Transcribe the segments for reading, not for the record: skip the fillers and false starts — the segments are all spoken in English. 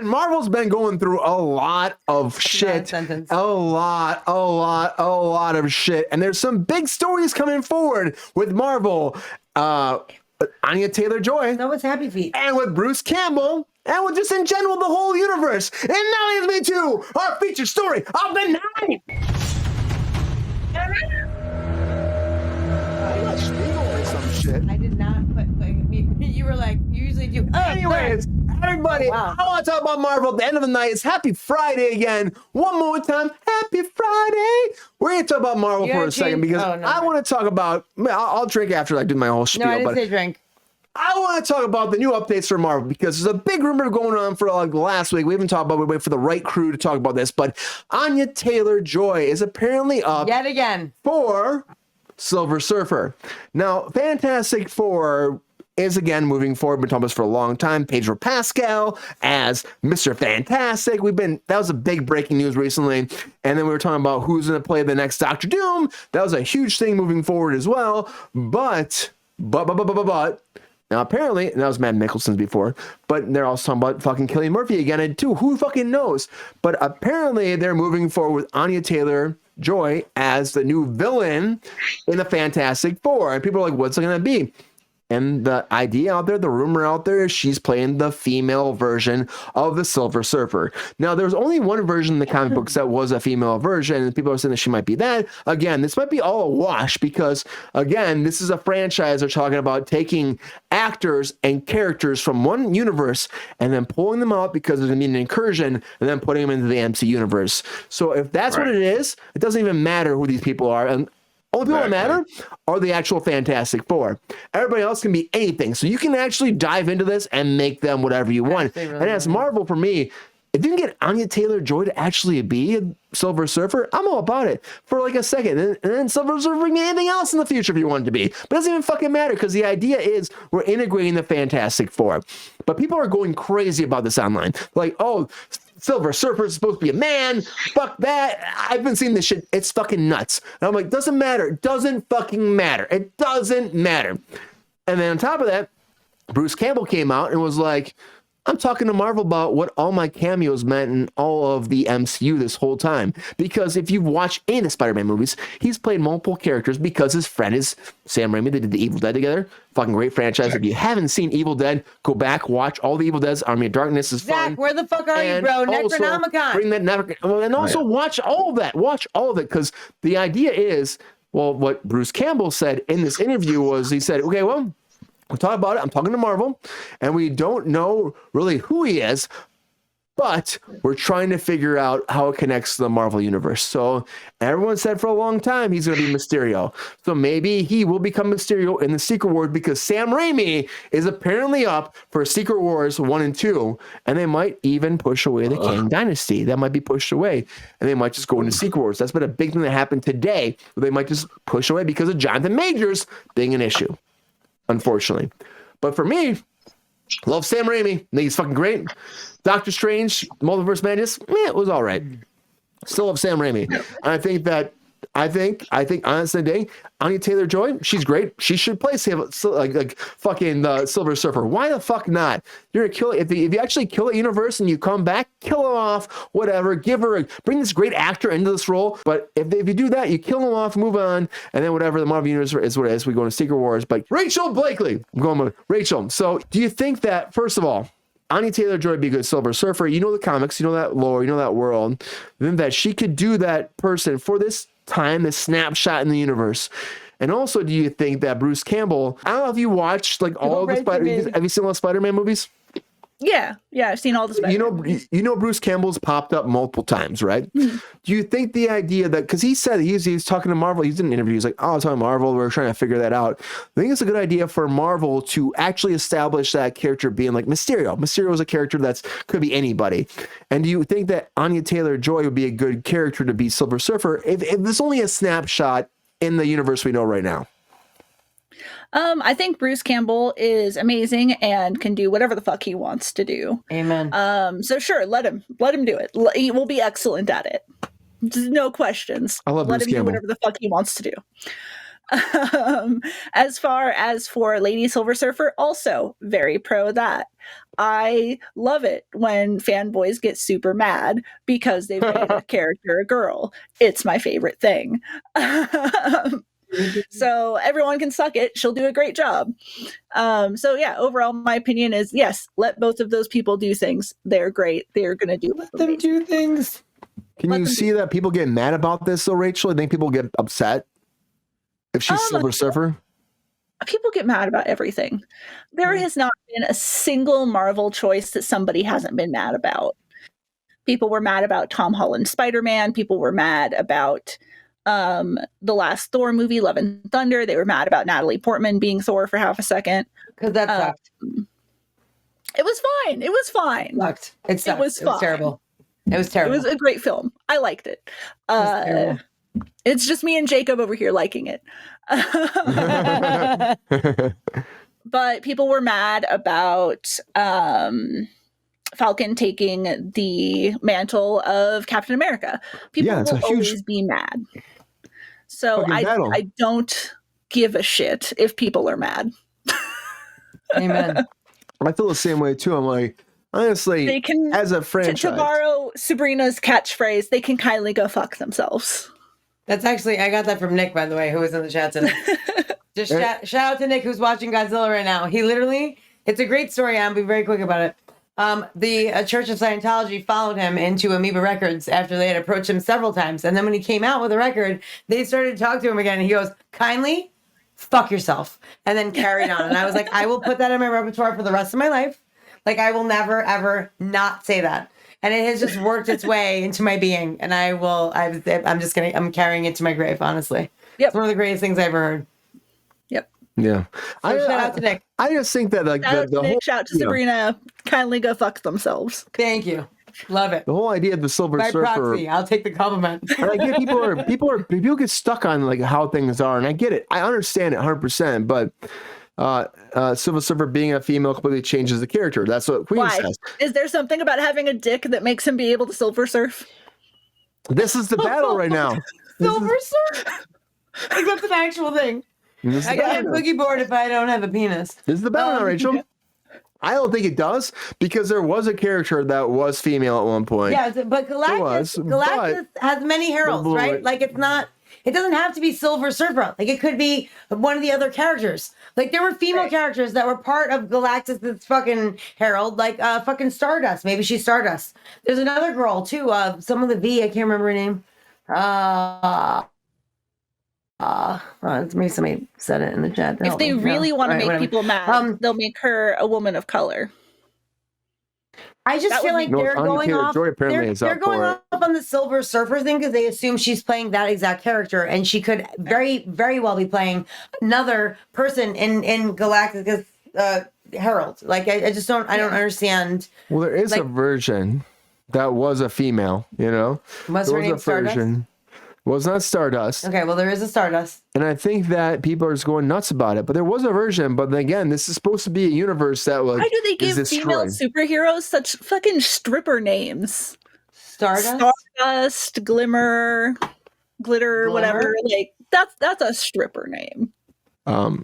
And Marvel's been going through a lot of shit. A lot of shit. And there's some big stories coming forward with Marvel. Anya Taylor-Joy. No, it's Happy Feet. And with Bruce Campbell. And with just in general the whole universe. And now leads me to our feature story of the night. Some shit. I did not put you were like, you usually do. Anyways, everybody, I want to talk about Marvel at the end of the night. It's Happy Friday again. One more time. Happy Friday. We're going to talk about Marvel for a second because I want to talk about, I'll drink after I do my whole spiel. No, I didn't say drink. I want to talk about the new updates for Marvel because there's a big rumor going on for like last week. We haven't talked about it. We wait for the right crew to talk about this, but Anya Taylor-Joy is apparently up yet again for Silver Surfer. Now, Fantastic Four is again moving forward. We've been talking about this for a long time. Pedro Pascal as Mr. Fantastic. That was a big breaking news recently. And then we were talking about who's going to play the next Doctor Doom. That was a huge thing moving forward as well. But now apparently, and that was Matt Mikkelsen's before, but they're also talking about fucking Cillian Murphy again, and too, who fucking knows? But apparently they're moving forward with Anya Taylor-Joy as the new villain in the Fantastic Four. And people are like, what's it going to be? And the idea out there, the rumor out there is she's playing the female version of the Silver Surfer. Now, there's only one version in the comic books that was a female version, and people are saying that she might be that. Again, this might be all a wash because, again, this is a franchise they're talking about taking actors and characters from one universe and then pulling them out because there's going to be an incursion and then putting them into the MC universe. So if that's what it is, it doesn't even matter who these people are. And only people that matter are the actual Fantastic Four. Everybody else can be anything. So you can actually dive into this and make them whatever you want. Really and as Marvel, for me, if you can get Anya Taylor-Joy to actually be a Silver Surfer, I'm all about it for like a second. And then Silver Surfer can be anything else in the future if you want it to be. But it doesn't even fucking matter because the idea is we're integrating the Fantastic Four. But people are going crazy about this online. Like, oh, Silver Surfer is supposed to be a man. Fuck that. I've been seeing this shit. It's fucking nuts. And I'm like, doesn't matter. It doesn't fucking matter. It doesn't matter. And then on top of that, Bruce Campbell came out and was like, I'm talking to Marvel about what all my cameos meant in all of the MCU this whole time. Because if you've watched any of the Spider-Man movies, he's played multiple characters because his friend is Sam Raimi. They did the Evil Dead together. Fucking great franchise. If you haven't seen Evil Dead, go back, watch all the Evil Deads. Army of Darkness is fun. Zach, where the fuck are you, bro? Necronomicon. Bring that and also watch all of that. Watch all of it because the idea is, well, what Bruce Campbell said in this interview was he said, okay, well, we'll talk about it. I'm talking to Marvel, and we don't know really who he is, but we're trying to figure out how it connects to the Marvel universe. So everyone said for a long time he's going to be Mysterio. So maybe he will become Mysterio in the Secret Wars because Sam Raimi is apparently up for Secret Wars 1 and 2, and they might even push away the Kang Dynasty. That might be pushed away, and they might just go into Secret Wars. That's been a big thing that happened today. They might just push away because of Jonathan Majors being an issue, unfortunately. But for me, love Sam Raimi. I think he's fucking great. Doctor Strange, Multiverse Madness, it was all right. Still love Sam Raimi. And I think honestly, Anya Taylor-Joy, she's great. She should play like fucking the Silver Surfer. Why the fuck not? You're gonna kill it. If you actually kill a universe and you come back, kill him off, whatever. Bring this great actor into this role. But if you do that, you kill him off, move on, and then whatever the Marvel universe is what it is. We go into Secret Wars. But Rachel Blakely, I'm going with Rachel. So do you think that first of all, Anya Taylor-Joy would be a good Silver Surfer? You know the comics, you know that lore, you know that world. Then that she could do that person for this time, this snapshot in the universe. And also, do you think that Bruce Campbell, I don't know if you watched like all the have you seen all the Spider-Man movies? Yeah, I've seen all the Spider-Man. You know Bruce Campbell's popped up multiple times, right? Mm-hmm. Do you think the idea that, because he said he's talking to Marvel, he's in an interview, he's like, oh, I'm talking to Marvel, we're trying to figure that out. I think it's a good idea for Marvel to actually establish that character being like Mysterio. Mysterio is a character that's could be anybody. And do you think that Anya Taylor-Joy would be a good character to be Silver Surfer if there's only a snapshot in the universe we know right now? I think Bruce Campbell is amazing and can do whatever the fuck he wants to do. Amen. So sure, let him do it. He will be excellent at it. Just no questions. I love let Bruce him Campbell. do whatever the fuck he wants to do. As far as for Lady Silver Surfer, also very pro that. I love it when fanboys get super mad because they've made a character a girl. It's my favorite thing. So everyone can suck it. She'll do a great job. So yeah, overall, my opinion is yes, let both of those people do things. They're great. They're going to do Let them do things. Can you see that people get mad about this, though, Rachel? I think people get upset if she's Silver Surfer. People get mad about everything. There has not been a single Marvel choice that somebody hasn't been mad about. People were mad about Tom Holland's Spider-Man. People were mad about the last Thor movie, Love and Thunder. They were mad about Natalie Portman being Thor for half a second. Because that sucked. It was fine. It was fine. Sucked. It sucked. It was fine. Terrible. It was terrible. It was a great film. I liked it. It's just me and Jacob over here liking it. But people were mad about Falcon taking the mantle of Captain America. People will always be mad. So I don't give a shit if people are mad. Amen. I feel the same way too. I'm like, honestly, they can, as a franchise, to borrow Sabrina's catchphrase, they can kindly go fuck themselves. That's actually, I got that from Nick, by the way, who was in the chat today. Just shout out to Nick, who's watching Godzilla right now. He literally, it's a great story. I'll be very quick about it. The Church of Scientology followed him into Amoeba Records after they had approached him several times. And then when he came out with a record, they started to talk to him again. And he goes, kindly fuck yourself. And then carried on. And I was like, I will put that in my repertoire for the rest of my life. Like, I will never, ever not say that. And it has just worked its way into my being. And I'm carrying it to my grave, honestly. Yep. It's one of the greatest things I ever heard. Yep. Yeah. So shout out to Nick. I just think that like the whole shout out to Sabrina, kindly go fuck themselves. Thank you. Love it. The whole idea of the Silver By Surfer. proxy, I'll take the compliment. I get people get stuck on like how things are, and I get it. I understand it 100%, but Silver Surfer being a female completely changes the character. That's what Queen says. Is there something about having a dick that makes him be able to Silver Surf? This is the battle right now. Silver Surf? Like, that's an actual thing. I can't boogie board if I don't have a penis. This is the battle now, Rachel. I don't think it does, because there was a character that was female at one point. Yeah, but Galactus has many heralds, right? Like, it doesn't have to be Silver Surfer. Like, it could be one of the other characters. Like, there were female characters that were part of Galactus' fucking herald, like fucking Stardust. Maybe she's Stardust. There's another girl, too, some of the V, I can't remember her name. Maybe somebody said it in the chat. If they really want to make people mad, they'll make her a woman of color. I just feel like they're going off. They're going off on the Silver Surfer thing because they assume she's playing that exact character, and she could very, very well be playing another person in Galacticus Herald. Like, I just don't. I don't understand. Well, there is a version that was a female. You know, was her name Stardust? Well, it's not Stardust. Okay, well, there is a Stardust. And I think that people are just going nuts about it. But there was a version. But again, this is supposed to be a universe that was. Why do they give female superheroes such fucking stripper names? Stardust, Glimmer, Glitter, whatever. Like, that's a stripper name.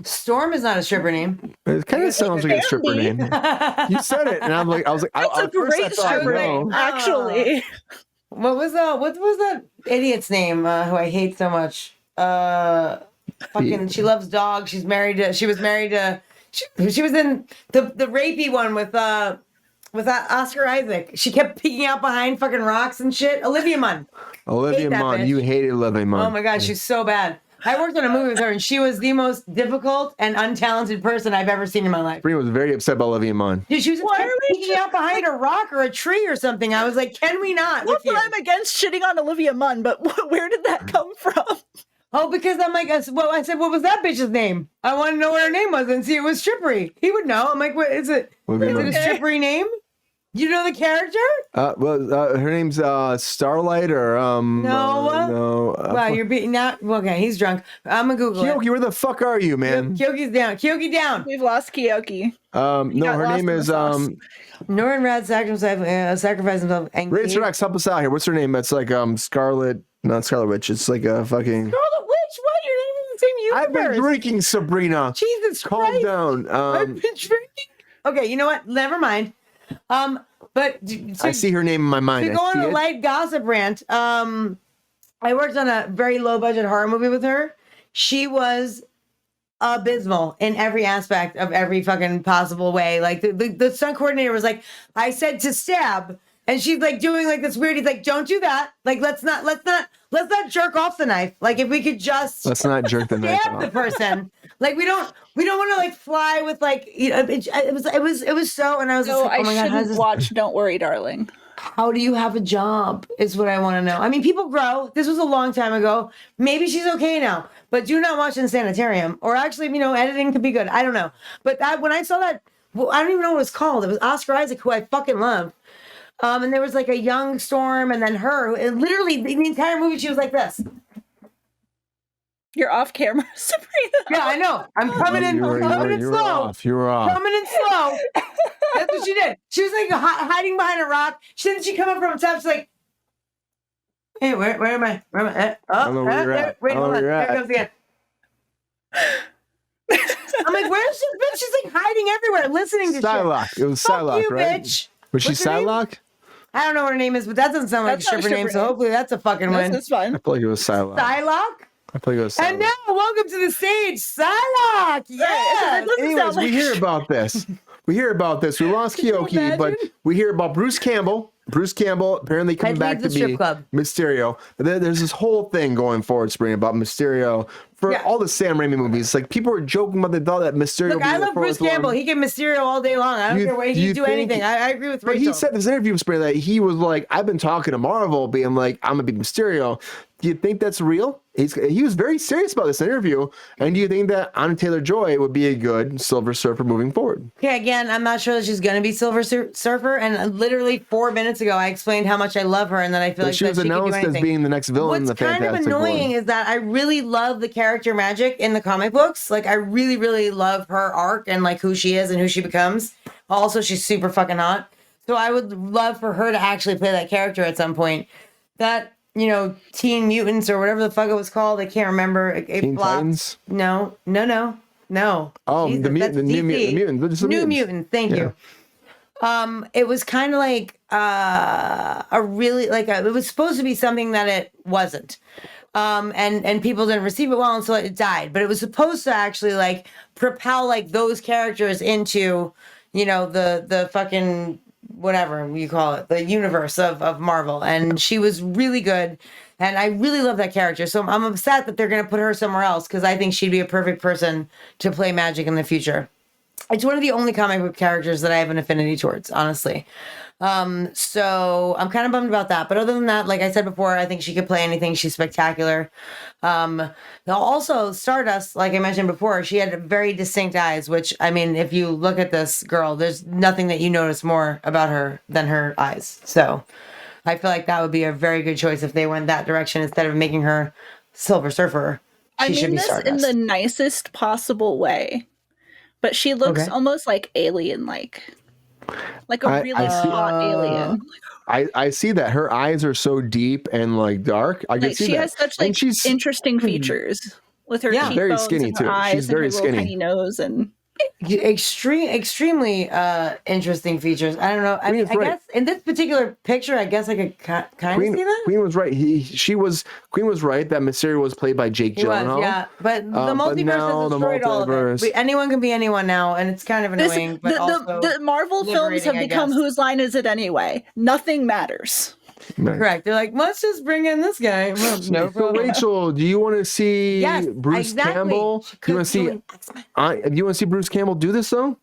Storm is not a stripper name. It kind of sounds like a stripper name. You said it, and I was like, that's a great stripper name, actually. What was that idiot's name who I hate so much? Fucking, she loves dogs. She was married to she was in the rapey one with Oscar Isaac. She kept peeking out behind fucking rocks and shit. Olivia Munn. Olivia Munn. You hated Olivia Munn. Oh my god, she's so bad. I worked on a movie with her, and she was the most difficult and untalented person I've ever seen in my life. Sabrina was very upset about Olivia Munn. Dude, she was peeking out behind a rock or a tree or something. I was like, can we not? Not that I'm against shitting on Olivia Munn, but where did that come from? Oh, because I'm like, I said, what was that bitch's name? I want to know what her name was and see it was Strippery. He would know. I'm like, what is it? Is it a Strippery name? You know the character? Her name's Starlight or no. Wow, you're beating out. Okay, he's drunk. I'm gonna Google Keoki, where the fuck are you, man? Keoki's down. Keoki down. We've lost Keoki. No, her name is Norrin Rad sacrificed himself. Razor X, help us out here. What's her name? It's like Scarlet, not Scarlet Witch. It's like a fucking Scarlet Witch. What? Your name is the same I've been first. drinking, Sabrina. Jesus Calm Christ. down. I've been drinking. Okay, you know what? Never mind. But I see her name in my mind. to go I on see a it. light gossip rant, I worked on a very low budget horror movie with her. She was abysmal in every aspect of every fucking possible way. Like the stunt coordinator was like, I said to stab, and she's like doing like this weird. He's like, don't do that. Like let's not jerk off the knife. Like if we could just Let's not jerk the knife stab the off. person. Like we don't want to like fly with like it was so. And I was So just like, oh I my god, shouldn't watch Don't Worry, Darling. how do you have a job is what I want to know. I mean, people grow. This was a long time ago. Maybe she's okay now, but do not watch in sanitarium. Or actually, editing could be good. I don't know. But when I saw that, well, I don't even know what it was called. It was Oscar Isaac, who I fucking love. And there was like a young Storm and then her. And literally, the entire movie, she was like this. You're off camera, Sabrina. Yeah, I know. I'm coming in, You were slow. off. You were off. Coming in slow. That's what she did. She was like hiding behind a rock. She come up from top. She's like, "Hey, where am I? Where am I? I don't know where you're at. Wait, I don't know hold on. where you're There it at. comes again." I'm like, "Where's this bitch? She's like hiding everywhere, listening to Psylocke. shit." It was Fuck Psylocke, you, right? bitch. Was she What's her name? Psylocke? I don't know what her name is, but that doesn't sound like a That's not a stripper name. stripper So name. hopefully that's a fucking win. That's fine. I feel like it was Psylocke. Psylocke. I feel like it was Psylocke. And now, welcome to the stage, Psylocke. Yeah. It doesn't Anyways, sound like we hear about this. We lost Keoki, but we hear about Bruce Campbell. Bruce Campbell apparently coming Head back leads to the strip be club. Mysterio. And then there's this whole thing going forward, Spring, about Mysterio for Yeah. all the Sam Raimi movies. Like people were joking about the thought that Mysterio. Look, would be I the love Bruce fourth Campbell. one. He can Mysterio all day long. I don't You- care what do he you do think- anything. I agree with But Rachel. he said this interview, Spring, that he was like, I've been talking to Marvel, being like, I'm gonna be Mysterio. Do you think that's real? He was very serious about this interview. And do you think that Anya Taylor-Joy would be a good Silver Surfer moving forward? Okay, again, I'm not sure that she's going to be Silver Surfer. And literally 4 minutes ago, I explained how much I love her and that I feel But like she was that she could do announced as anything. being the next villain in What's the kind of Fantastic annoying Four. is that I really love the character magic in the comic books. Like, I really, really love her arc and like who she is and who she becomes. Also, she's super fucking hot. So I would love for her to actually play that character at some point. That, Teen Mutants or whatever the fuck it was called. I can't remember. It Teen flopped. Titans? No. Oh, Jesus, the that's new DC. mutant. They're just the New mutants. Mutant. Thank Yeah. you. It was kind of like a really it was supposed to be something that it wasn't. And people didn't receive it well until it died. But it was supposed to actually like propel like those characters into, the fucking whatever you call it, the universe of Marvel. And she was really good. And I really love that character. So I'm upset that they're going to put her somewhere else because I think she'd be a perfect person to play Magic in the future. It's one of the only comic book characters that I have an affinity towards, honestly. So I'm kind of bummed about that. But other than that, like I said before, I think she could play anything. She's spectacular. Also, Stardust, like I mentioned before, she had very distinct eyes, which, I mean, if you look at this girl, there's nothing that you notice more about her than her eyes. So I feel like that would be a very good choice if they went that direction instead of making her Silver Surfer. I She should mean be this Stardust. in the nicest possible way, but she looks Okay. almost like alien-like a really I see- hot alien. I see that her eyes are so deep and like dark. I can Like see she that. has such And like she's interesting features with her Yeah. Very cheekbones skinny, and her too. eyes She's very and her little skinny. tiny nose and extremely interesting features. I don't know. I mean, Queen's I right. guess in this particular picture, I guess I could kind of Queen, see that. Queen was right. Queen was right that Mysterio was played by Jake He was, Gyllenhaal. yeah. But the but multiverse now has the destroyed all of multiverse- it. Anyone can be anyone now, and it's kind of this, annoying. But also the Marvel films liberating, have I become guess. whose line is it anyway? Nothing matters. Nice. correct. They're like, let's just bring in this guy. Well, no So problem. Rachel, do you want to see Yes, Bruce exactly. Campbell? She Do you want could to do see? an X-Men. Do you want to see Bruce Campbell do this though?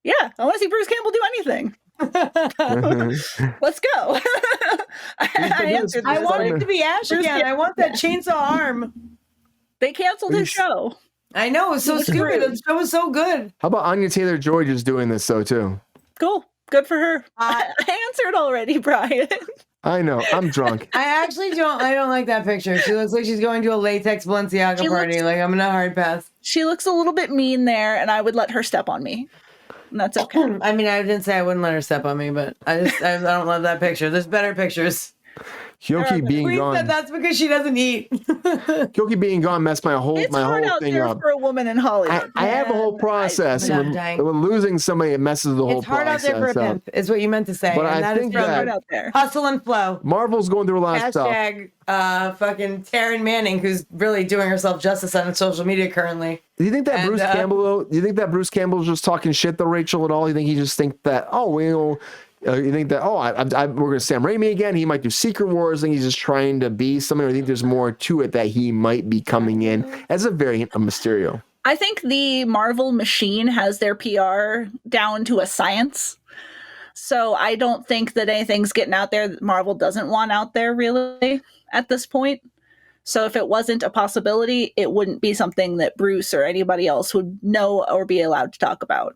Yeah, I want to see Bruce Campbell do anything. Let's go. I answered I this. want it to be Ash Bruce again. I want that chainsaw arm. They canceled his Bruce- show. I know, it was so Looks stupid. great. The show was so good. How about Anya Taylor-Joy just doing this though too? Cool. Good for her. Uh, I answered already, Brian. I know. I'm drunk. I don't like that picture. She looks like she's going to a latex Balenciaga She party. looks- Like, I'm gonna hard pass. She looks a little bit mean there, and I would let her step on me. And that's okay. I mean, I didn't say I wouldn't let her step on me, but I don't love that picture. There's better pictures. Keoki being Queen gone. said that's because she doesn't eat. Keoki being gone messed my whole It's hard out thing there up. for a woman in Hollywood. I have a whole man. process. I'm when, dying. when losing somebody, it messes the whole It's hard out process there for a up. pimp, is what you meant to say. But and I that is think from It's that hard out there. Hustle and Flow. Marvel's going through a lot of stuff. Hashtag fucking Taryn Manning, who's really doing herself justice on social media currently. Do you think that And, Bruce Campbell? Though, do you think that Bruce Campbell's just talking shit to Rachel at all? You think he just think that you think that we're gonna Sam Raimi again? He might do Secret Wars. And he's just trying to be something. Or I think there's more to it that he might be coming in as a variant of Mysterio. I think the Marvel machine has their PR down to a science. So I don't think that anything's getting out there that Marvel doesn't want out there really at this point. So if it wasn't a possibility, it wouldn't be something that Bruce or anybody else would know or be allowed to talk about.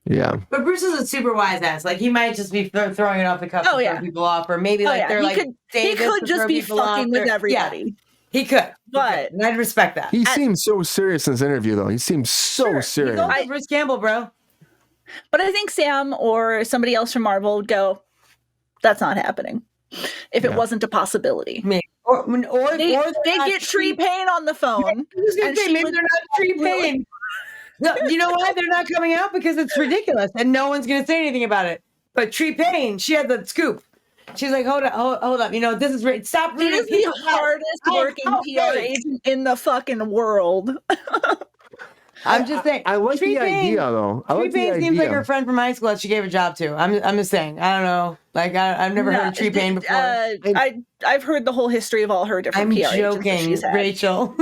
Yeah. But Bruce is a super wise ass. Like, he might just be throwing it off the cuff to throw people off. Or maybe they're he like, could just be fucking with everybody. Yeah, he could. But and I'd respect that. He seems so serious in this interview, though. He seems so serious. He's also Bruce Campbell, bro. But I think Sam or somebody else from Marvel would go, that's not happening. If it wasn't a possibility. Maybe. Or they get Tree Payne on the phone. Maybe they're not Tree Payne. No, you know why they're not coming out? Because it's ridiculous and no one's going to say anything about it. But Tree Payne, she had the scoop. She's like, hold up. You know, this is right. Stop. She is the hardest working PR agent in the fucking world. I'm just saying. I like the idea, though. Tree Payne seems like her friend from high school that she gave a job to. I'm just saying. I don't know. Like, I've never heard of Tree Payne before. I've heard the whole history of all her different PR agents that she's had. Rachel.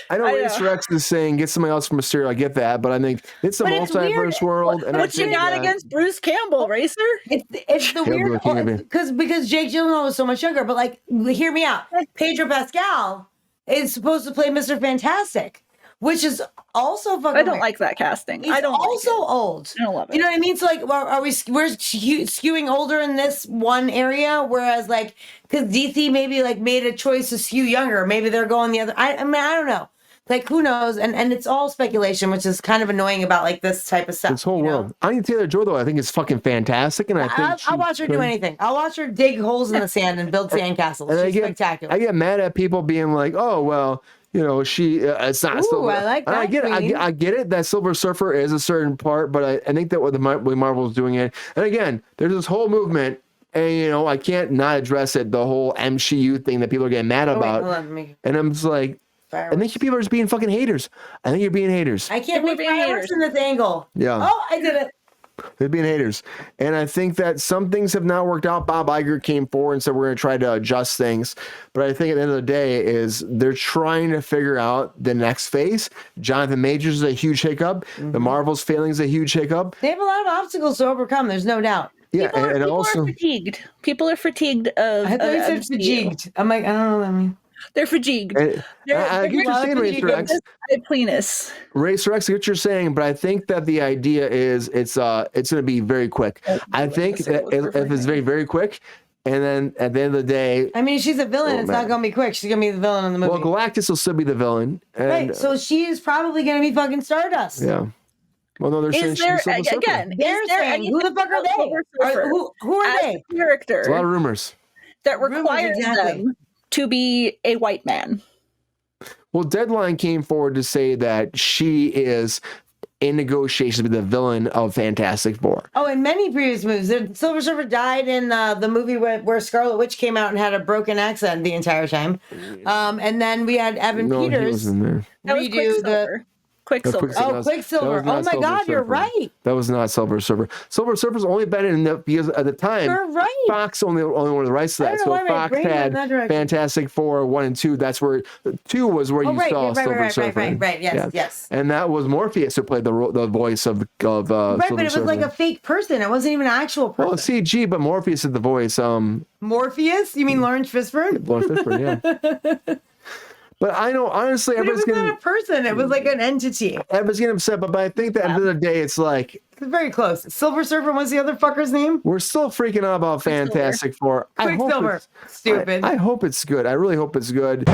I know Racer X is saying get somebody else from Mysterio. I get that, but I think it's a multiverse world. And what you got against Bruce Campbell, Racer? It's the weird because Jake Gyllenhaal was so much younger. But like, hear me out. Pedro Pascal is supposed to play Mr. Fantastic. Which is also fucking. I don't like that casting. He's also old. I don't love it. You know what I mean? So like, we're skewing older in this one area, whereas like, because DC maybe like made a choice to skew younger. Maybe they're going the other. I mean, I don't know. Like, who knows? And it's all speculation, which is kind of annoying about like this type of stuff. This whole world. Anya Taylor-Joy, though, I think is fucking fantastic, and I think I'll watch her do anything. I'll watch her dig holes in the sand and build sandcastles. She's spectacular. I get mad at people being like, "Oh well." You know, it's not. Ooh, I like that. I get it. I get it. That Silver Surfer is a certain part, but I think that what the way Marvel's doing it, and again, there's this whole movement, and you know, I can't not address it. The whole MCU thing that people are getting mad about, and I'm just like, I think people are just being fucking haters. I think you're being haters. I can't make fireworks in this angle. Yeah. Oh, I did it. They're being haters. And I think that some things have not worked out. Bob Iger came forward and said, we're going to try to adjust things. But I think at the end of the day is they're trying to figure out the next phase. Jonathan Majors is a huge hiccup. Mm-hmm. The Marvel's failing is a huge hiccup. They have a lot of obstacles to overcome. There's no doubt. Yeah, people also are fatigued. People are fatigued of. I thought you said fatigued. I'm like, I don't know what that means. They're fatigued. I get what you're saying, Racer X. Racer X, I get what you're saying, but I think that the idea is it's going to be very quick. I think that if it's very, very quick, and then at the end of the day, I mean, she's a villain. It's not going to be quick. She's going to be the villain in the movie. Well, Galactus will still be the villain, right? So she is probably going to be fucking Stardust. Yeah. Well, no, they're saying she's Silver Surfer. They're saying who the fuck are they? Who are they? Character. There's a lot of rumors that requires them to be a white man. Well, Deadline came forward to say that she is in negotiations with the villain of Fantastic Four. Oh, in many previous movies. Silver Surfer died in the movie where Scarlet Witch came out and had a broken accent the entire time. And then we had Evan Peters redo the... Quicksilver. Quicksilver. Oh my God, you're right. That was not Silver Surfer. Silver Surfer's only been in the, because at the time, you're right. Fox only wanted the rights to that. So Fox had Fantastic Four 1 and 2. That's where 2 was where you saw Silver Surfer. Right. Yes. And that was Morpheus who played the voice of Silver Surfer. Right, but it was like a fake person. It wasn't even an actual person. Well, CG, but Morpheus did the voice. Morpheus? You mean Lawrence Fishburne? Lawrence Fishburne, yeah. But I know, honestly, everybody's getting... It was not a person. It was like an entity. Everybody's getting upset, but I think at the end of the day, it's like... It's very close. Silver Surfer, what's the other fucker's name? We're still freaking out about Fantastic Four. Quicksilver. Stupid. I hope it's good. I really hope it's good.